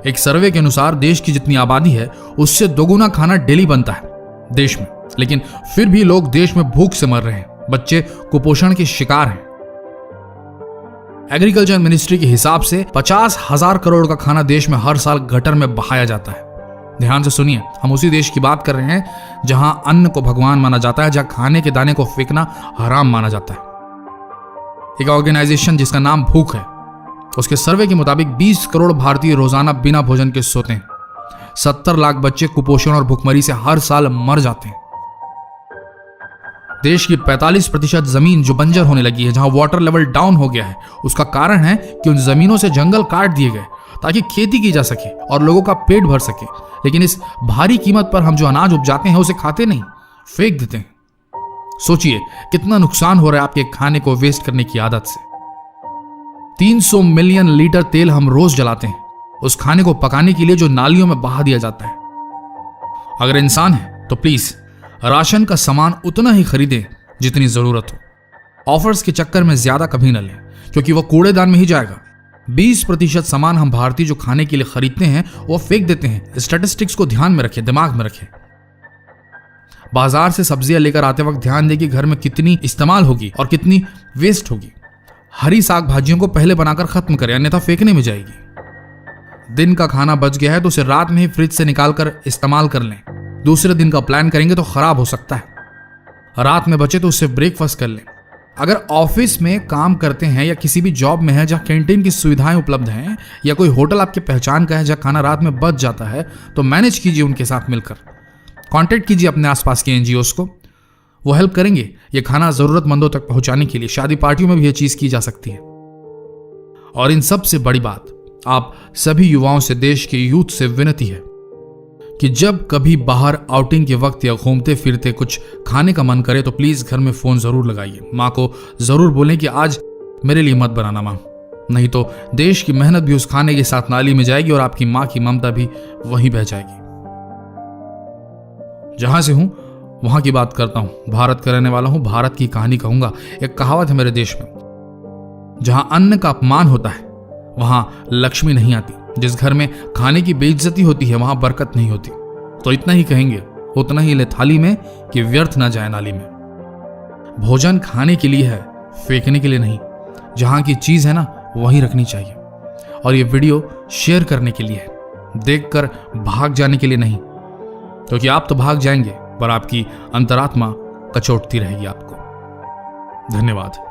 एक सर्वे के अनुसार देश की जितनी आबादी है उससे दोगुना खाना डेली बनता है देश में, लेकिन फिर भी लोग देश में भूख से मर रहे हैं, बच्चे कुपोषण के शिकार हैं। एग्रीकल्चर मिनिस्ट्री के हिसाब से 50,000 करोड़ का खाना देश में हर साल गटर में बहाया जाता है। ध्यान से सुनिए, हम उसी देश की बात कर रहे हैं जहां अन्न को भगवान माना जाता है, जहां खाने के दाने को फेंकना हराम माना जाता है। एक ऑर्गेनाइजेशन जिसका नाम भूख है, उसके सर्वे के मुताबिक 20 करोड़ भारतीय रोजाना बिना भोजन के सोते हैं। 70 लाख बच्चे कुपोषण और भुखमरी से हर साल मर जाते हैं। देश की 45% जमीन जो बंजर होने लगी है, जहां वाटर लेवल डाउन हो गया है, उसका कारण है कि उन जमीनों से जंगल काट दिए गए ताकि खेती की जा सके और लोगों का पेट भर सके। लेकिन इस भारी कीमत पर हम जो अनाज उपजाते हैं उसे खाते नहीं, फेंक देते हैं। सोचिए कितना नुकसान हो रहा है आपके खाने को वेस्ट करने की आदत से। 300 मिलियन लीटर तेल हम रोज जलाते हैं उस खाने को पकाने के लिए जो नालियों में बहा दिया जाता है। अगर इंसान है तो प्लीज राशन का सामान उतना ही खरीदें जितनी जरूरत हो। ऑफर्स के चक्कर में ज्यादा कभी न लें क्योंकि वह कूड़ेदान में ही जाएगा। 20% सामान हम भारतीय जो खाने के लिए खरीदते हैं वो फेंक देते हैं। स्टैटिस्टिक्स को ध्यान में रखें, दिमाग में रखें। बाजार से सब्जियां लेकर आते वक्त ध्यान दें कि घर में कितनी इस्तेमाल होगी और कितनी वेस्ट होगी। हरी साग भाजियों को पहले बनाकर खत्म करें, अन्यथा फेंकने में जाएगी। दिन का खाना बच गया है तो उसे रात में ही फ्रिज से निकालकर इस्तेमाल कर लें। दूसरे दिन का प्लान करेंगे तो खराब हो सकता है। रात में बचे तो उससे ब्रेकफास्ट कर लें। अगर ऑफिस में काम करते हैं या किसी भी जॉब में है जहां कैंटीन की सुविधाएं उपलब्ध हैं, या कोई होटल आपके पहचान का है जहां खाना रात में बच जाता है, तो मैनेज कीजिए उनके साथ मिलकर। कांटेक्ट कीजिए अपने आसपास के एनजीओस को, वो हेल्प करेंगे ये खाना जरूरतमंदों तक पहुंचाने के लिए। शादी पार्टियों में भी ये चीज की जा सकती है। और इन सबसे बड़ी बात, आप सभी युवाओं से, देश के यूथ से विनती है कि जब कभी बाहर आउटिंग के वक्त या घूमते फिरते कुछ खाने का मन करे तो प्लीज घर में फोन जरूर लगाइए। माँ को जरूर बोलें कि आज मेरे लिए मत बनाना माँ, नहीं तो देश की मेहनत भी उस खाने के साथ नाली में जाएगी और आपकी माँ की ममता भी वहीं बह जाएगी। जहां से हूं वहां की बात करता हूं, भारत का रहने वाला हूं, भारत की कहानी कहूंगा। एक कहावत है मेरे देश में, जहां अन्न का अपमान होता है वहां लक्ष्मी नहीं आती। जिस घर में खाने की बेइज्जती होती है वहां बरकत नहीं होती। तो इतना ही कहेंगे, उतना ही ले थाली में कि व्यर्थ ना जाए नाली में। भोजन खाने के लिए है, फेंकने के लिए नहीं। जहां की चीज है ना वहीं रखनी चाहिए। और ये वीडियो शेयर करने के लिए है, देखकर भाग जाने के लिए नहीं, क्योंकि आप तो भाग जाएंगे पर आपकी अंतरात्मा कचोटती रहेगी आपको। धन्यवाद।